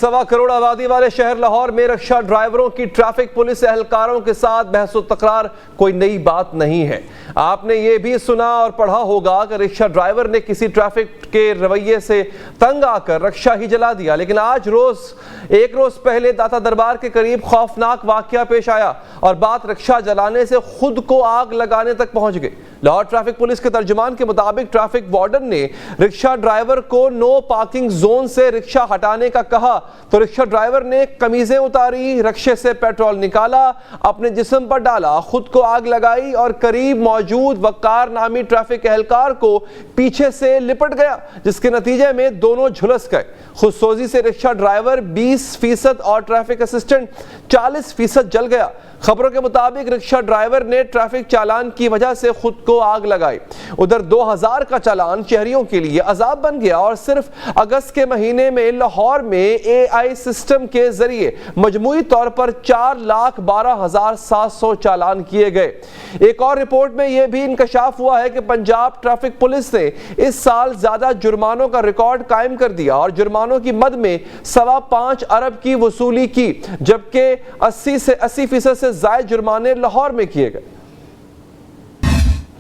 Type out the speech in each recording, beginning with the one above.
सवा करोड़ आबादी वाले शहर लाहौर में रिक्शा ड्राइवरों की ट्रैफिक पुलिस एहलकारों के साथ बहस व तकरार कोई नई बात नहीं है। आपने ये भी सुना और पढ़ा होगा कि रिक्शा ड्राइवर ने किसी ट्रैफिक के रवैये से तंग आकर रिक्शा ही जला दिया। लेकिन आज एक रोज पहले दाता दरबार के करीब खौफनाक वाकया पेश आया और बात रिक्शा जलाने से खुद को आग लगाने तक पहुंच गई। लाहौर ट्रैफिक पुलिस के तर्जुमान के मुताबिक ट्रैफिक वार्डन ने रिक्शा ड्राइवर को नो पार्किंग जोन से रिक्शा हटाने का कहा तो रिक्शा ड्राइवर ने कमीजें उतारी, रिक्शे से पेट्रोल निकाला, अपने जिस्म पर डाला, खुद को आग लगाई और करीब मौजूद वकार नामी ट्रैफिक एहलकार को पीछे से लिपट गया, जिसके नतीजे में दोनों झुलस गए। खुदसोजी से रिक्शा ड्राइवर 20% और ट्रैफिक असिस्टेंट 40% जल गया। खबरों के मुताबिक रिक्शा ड्राइवर ने ट्रैफिक चालान की वजह से खुद को आग लगाई। उधर 2000 का चालान शहरियों के लिए अजाब बन गया और सिर्फ अगस्त के महीने में लाहौर में AI सिस्टम के जरिए मजमूई तौर पर 4,12,700 चालान किए गए। एक और रिपोर्ट में यह भी इंकशाफ हुआ है कि पंजाब ट्रैफिक पुलिस ने इस साल ज्यादा जुर्मानों का रिकॉर्ड कायम कर दिया और जुर्मानों की मद में 5.25 अरब की वसूली की, जबकि 80% से ज्यादा जुर्माने लाहौर में किए गए।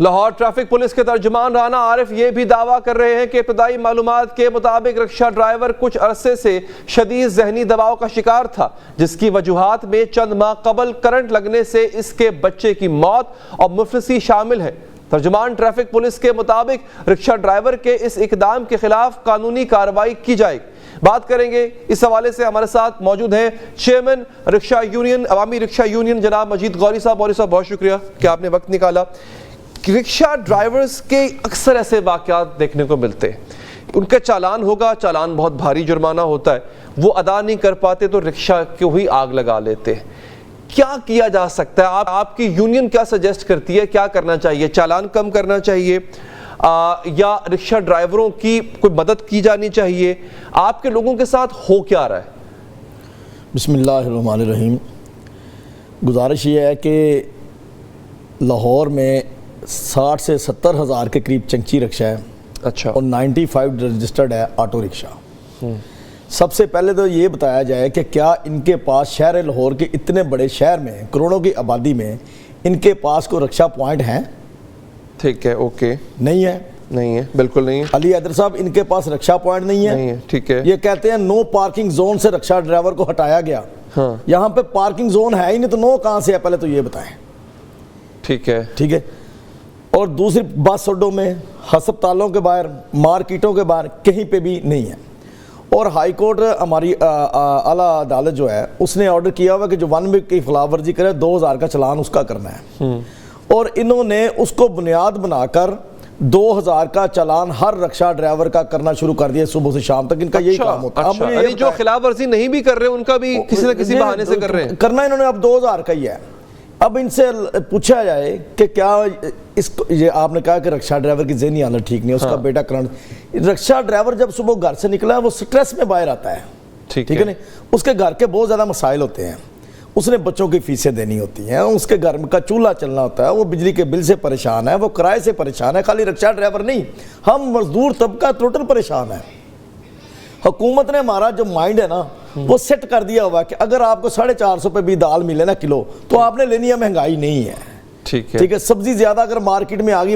लाहौर ट्रैफिक पुलिस के तर्जुमान राना आरिफ ये भी दावा कर रहे हैं कि इब्तदाई मालूमात के मुताबिक रिक्शा ड्राइवर कुछ अरसे से शदीद जहनी दबाव का शिकार था, जिसकी वजूहात में चंद माह कबल करंट लगने से इसके बच्चे की मौत और मुफलिसी शामिल है। तर्जुमान ट्रैफिक पुलिस के मुताबिक रिक्शा ड्राइवर के इस इकदाम के खिलाफ कानूनी कार्रवाई की जाएगी। बात करेंगे इस हवाले से। हमारे साथ मौजूद हैं चेयरमैन रिक्शा यूनियन, अवामी रिक्शा यूनियन, जनाब मजीद गौरी साहब। गौरी साहब, बहुत शुक्रिया कि आपने वक्त निकाला। रिक्शा ड्राइवर्स के अक्सर ऐसे वाक़यात देखने को मिलते हैं, उनका चालान होगा, चालान बहुत भारी जुर्माना होता है, वो अदा नहीं कर पाते तो रिक्शा को ही आग लगा लेते हैं। क्या किया जा सकता है? आपकी यूनियन क्या सजेस्ट करती है, क्या करना चाहिए? चालान कम करना चाहिए या रिक्शा ड्राइवरों की कोई मदद की जानी चाहिए? आपके लोगों के साथ हो क्या रहा है? बिस्मिल्लाहिर्रहमानिर्रहीम। गुजारिश ये है कि लाहौर में 60 से 70 हज़ार के करीब चंकी रिक्शा है। अच्छा। और 95 रजिस्टर्ड है ऑटो रिक्शा। सबसे पहले तो ये बताया जाए कि क्या इनके पास शहर लाहौर के इतने बड़े शहर में, करोड़ों की आबादी में, इनके पास कोई रिक्शा पॉइंट हैं? ठीक है, ओके। नहीं है, नहीं है, बिल्कुल नहीं है। अली हैदर साहब, इनके पास रिक्शा पॉइंट नहीं है। नहीं है, ठीक है। ये कहते हैं नो पार्किंग जोन से रिक्शा ड्राइवर को हटाया गया। हाँ। यहाँ पे पार्किंग जोन है ही नहीं, तो नो कहाँ से है पहले तो ये बताएं। ठीक है, ठीक है। और दूसरी बस अड्डों में, हस्पतालों के बाहर, मार्केटों के बाहर कहीं पे भी नहीं है। और हाई कोर्ट, हमारी आला अदालत जो है, उसने ऑर्डर किया हुआ कि जो 1 वीक की खिलाफ वर्जी करे 2000 का चलान उसका करना है। और इन्होंने उसको बुनियाद बनाकर 2000 का चालान हर रिक्शा ड्राइवर का करना शुरू कर दिया। सुबह से शाम तक इनका यही काम होता है। अच्छा, यानी जो खिलाफ वर्जी नहीं भी कर रहे उनका भी किसी न किसी बहाने से कर रहे हैं। करना इन्होंने अब 2000 का ही है। अब इनसे पूछा जाए कि क्या इसको, ये आपने कहा कि रिक्शा ड्राइवर की ज़हनी हालत ठीक नहीं है, उसका बेटा करंट, रिक्शा ड्राइवर जब सुबह घर से निकला है वो स्ट्रेस में बाहर आता है। ठीक है नहीं, उसके घर के बहुत ज़्यादा मसाइल होते हैं, उसने बच्चों की फीसें देनी होती हैं, उसके घर का चूल्हा चलना होता है, वो बिजली के बिल से परेशान है, वो किराए से परेशान है। खाली रिक्शा ड्राइवर नहीं, हम मजदूर तबका टोटल परेशान है। हुकूमत ने हमारा जो माइंड है ना, वो सेट कर दिया हुआ कि अगर आपको 450 पे भी दाल मिले ना किलो, तो आपने लेनी है, महंगाई नहीं है। ठीक है, ठीक है। सब्जी ज्यादा अगर मार्केट में आ गई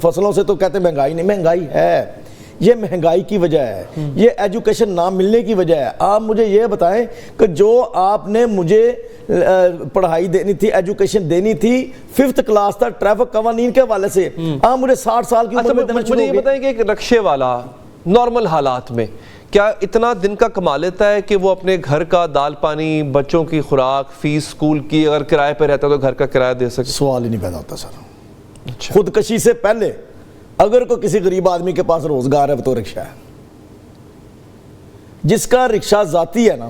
फसलों से तो कहते महंगाई नहीं, महंगाई है। ये महंगाई की वजह है, ये एजुकेशन ना मिलने की वजह है। आप मुझे ये बताएं कि जो आपने मुझे पढ़ाई देनी थी, एजुकेशन देनी थी 5th क्लास तक ट्रैफिक कवानीन के हवाले से, आप मुझे 60 साल की उम्र में देना शुरू हो गए। मुझे बताएं कि एक रिक्शे वाला नॉर्मल हालात में क्या इतना दिन का कमा लेता है कि वो अपने घर का दाल पानी, बच्चों की खुराक, फीस, स्कूल की, अगर किराए पे रहता है तो घर का किराया दे सके? सवाल ही नहीं पैदा होता सर। अच्छा। खुदकशी से पहले अगर कोई किसी गरीब आदमी के पास रोजगार है तो रिक्शा है। जिसका रिक्शा जाती है ना,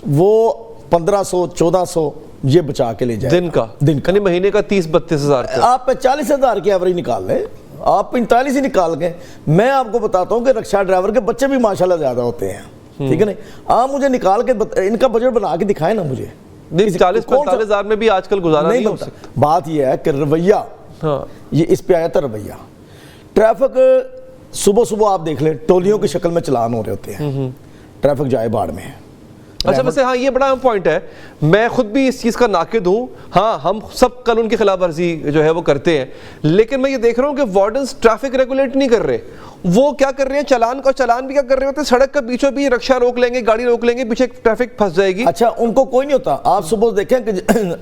वो 1500 1400 ये बचा के ले जाए दिन का। यानी महीने का 30-32 हज़ार। आप 40 हज़ार की एवरेज निकाल लें, आप 45 ही निकाल के। मैं आपको बताता हूँ कि रिक्शा ड्राइवर के बच्चे भी माशाल्लाह ज्यादा होते हैं। ठीक है नहीं, आप मुझे निकाल के इनका बजट बना के दिखाएं ना मुझे। 40-45 हज़ार में भी आजकल गुजारा नहीं हो सकता। बात यह है कि रवैया, ये इस पे आया था रवैया। ट्रैफिक सुबह सुबह आप देख लें, टोलियों की शक्ल में चलान हो रहे होते हैं। ट्रैफिक जाए बाढ़ में, اچھا ویسے ہاں یہ بڑا اہم پوائنٹ ہے, میں خود بھی اس چیز کا ناقد ہوں. ہاں ہم سب قانون کی خلاف ورزی جو ہے وہ کرتے ہیں, لیکن میں یہ دیکھ رہا ہوں کہ وارڈنز ٹریفک ریگولیٹ نہیں کر رہے. وہ کیا کر رہے ہیں, چلان بھی کیا کر رہے ہوتے ہیں, سڑک کا بیچوں بیچ رکشہ روک لیں گے, گاڑی روک لیں گے, پیچھے ٹریفک پھنس جائے گی. اچھا ان کو کوئی نہیں ہوتا. آپ صبح دیکھیں کہ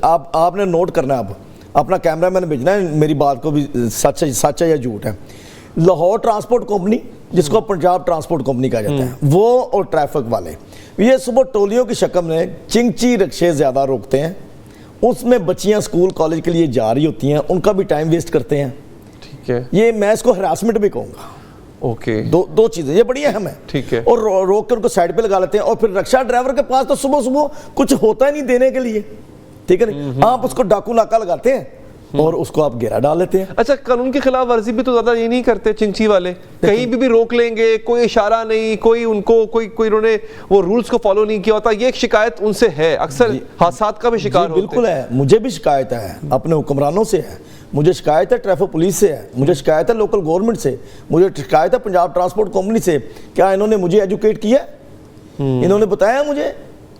آپ نے نوٹ کرنا ہے, اب اپنا کیمرہ میں نے بھیجنا ہے, میری بات کو بھی سچ ہے یا جھوٹ ہے. لاہور ٹرانسپورٹ کمپنی جس کو پنجاب ٹرانسپورٹ کمپنی کہا جاتا ہے, وہ اور ٹریفک والے یہ صبح ٹولیوں کی شکل میں چنگچی رکشے زیادہ روکتے ہیں. اس میں بچیاں سکول کالج کے لیے جا رہی ہوتی ہیں, ان کا بھی ٹائم ویسٹ کرتے ہیں. ٹھیک ہے, یہ میں اس کو ہراسمنٹ بھی کہوں گا. اوکے, دو چیزیں یہ بڑی اہم ہے. ٹھیک ہے, اور روک کر ان کو سائڈ پہ لگا لیتے ہیں. اور پھر رکشہ ڈرائیور کے پاس تو صبح کچھ ہوتا ہی نہیں دینے کے لیے, ٹھیک ہے نا, آپ اس کو ڈاکو ناکا لگاتے ہیں اور اس کو آپ گھیرا ڈال لیتے ہیں. اچھا قانون کی خلاف ورزی بھی تو زیادہ یہ نہیں کرتے چنچی والے, کہیں بھی روک لیں گے, کوئی اشارہ نہیں, کوئی ان کو کوئی انہوں نے وہ رولز کو فالو نہیں کیا ہوتا. یہ ایک شکایت ان سے ہے, اکثر حادثات کا بھی شکار ہوتے ہیں. بالکل ہے, مجھے بھی شکایت ہے, اپنے حکمرانوں سے ہے, مجھے شکایت ہے ٹریفک پولیس سے ہے, مجھے شکایت ہے لوکل گورنمنٹ سے, مجھے شکایت ہے پنجاب ٹرانسپورٹ کمپنی سے. کیا انہوں نے مجھے ایجوکیٹ کیا, انہوں نے بتایا مجھے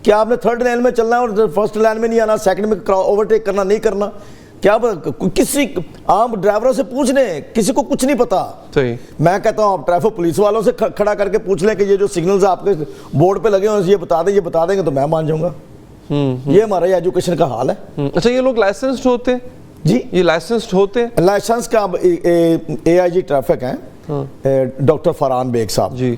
کہ آپ نے تھرڈ لائن میں چلنا ہے اور فرسٹ لائن میں نہیں آنا, سیکنڈ میں اوورٹیک کرنا نہیں کرنا. کیا کسی عام ڈرائیوروں سے پوچھ لیں, کسی کو کچھ نہیں پتا. میں کہتا ہوں آپ ٹریفک پولیس والوں سے کھڑا کر کے پوچھ لیں کہ یہ جو سگنلز آپ کے بورڈ پہ لگے ہیں یہ بتا دیں گے تو میں مان جاؤں گا. یہ ہمارا ایجوکیشن کا حال ہے. اچھا یہ لوگ لائسنسڈ ہوتے ہیں؟ جی یہ لائسنسڈ ہوتے ہیں. لائسنس کا اے آئی جی ٹریفک ہیں ڈاکٹر فرحان بیگ صاحب, جی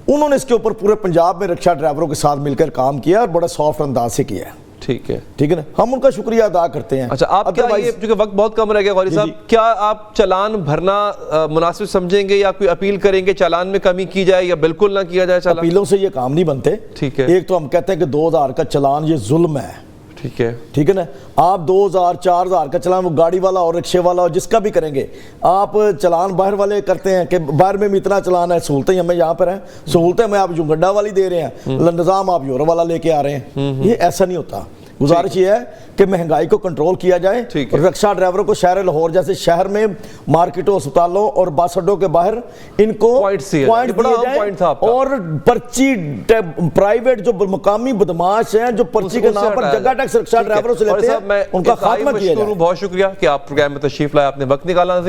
انہوں نے اس کے اوپر پورے پنجاب میں رکشہ ڈرائیوروں کے ساتھ مل کر کام کیا اور بڑا سافٹ انداز سے کیا ہے. ٹھیک ہے, ٹھیک ہے نا, ہم ان کا شکریہ ادا کرتے ہیں. اچھا آپ کیا یہ چونکہ وقت بہت کم رہ گیا غوری صاحب, کیا آپ چلان بھرنا مناسب سمجھیں گے یا کوئی اپیل کریں گے چلان میں کمی کی جائے یا بالکل نہ کیا جائے چلان؟ اپیلوں سے یہ کام نہیں بنتے. ٹھیک ہے, ایک تو ہم کہتے ہیں کہ 2000 کا چلان یہ ظلم ہے. ٹھیک ہے, ٹھیک ہے نا, آپ 2000 4000 کا چلان وہ گاڑی والا اور رکشے والا اور جس کا بھی کریں گے, آپ چلان باہر والے کرتے ہیں کہ باہر میں بھی اتنا چلان ہے, سہولتیں ہمیں یہاں پر ہیں, سہولتیں ہمیں آپ یونگنڈا والی دے رہے ہیں, نظام آپ یورو والا لے کے آ رہے ہیں. یہ ایسا نہیں ہوتا. گزارش یہ ہے کہ مہنگائی کو کنٹرول کیا جائے, رکشہ ڈرائیوروں کو شہر لاہور جیسے شہر میں مارکیٹوں, اسپتالوں اور بس اڈوں کے باہر ان کو پوائنٹ دیے جائیں, اور پرچی پرائیویٹ جو مقامی بدماش ہیں جو پرچی کے نام پر جگہ ٹیکس رکشہ ڈرائیوروں سے لیتے ہیں ان کا خاتمہ کیا جائے. بہت شکریہ کہ آپ پروگرام میں تشریف لائے, آپ نے وقت نکالا.